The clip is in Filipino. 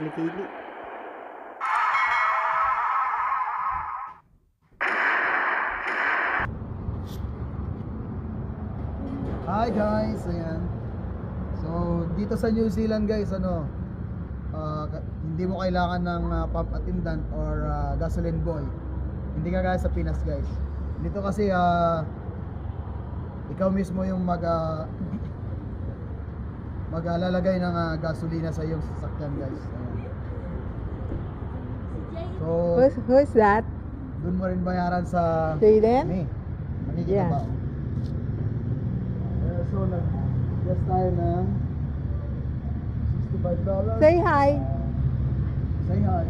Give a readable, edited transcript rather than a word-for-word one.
Kili-kili. Hi guys, ayan. So dito sa New Zealand guys, hindi mo kailangan ng pump attendant or gasoline boy. Hindi ka guys sa Pinas guys. Dito kasi ikaw mismo yung maglalagay ng gasolina sa iyong sasakyan guys. Ayan. So Who's that? doon mo rin bayaran sa Jaden? Nakikita Yeah. ba? So nag-gas tayo ng $65. Say hi. Say hi.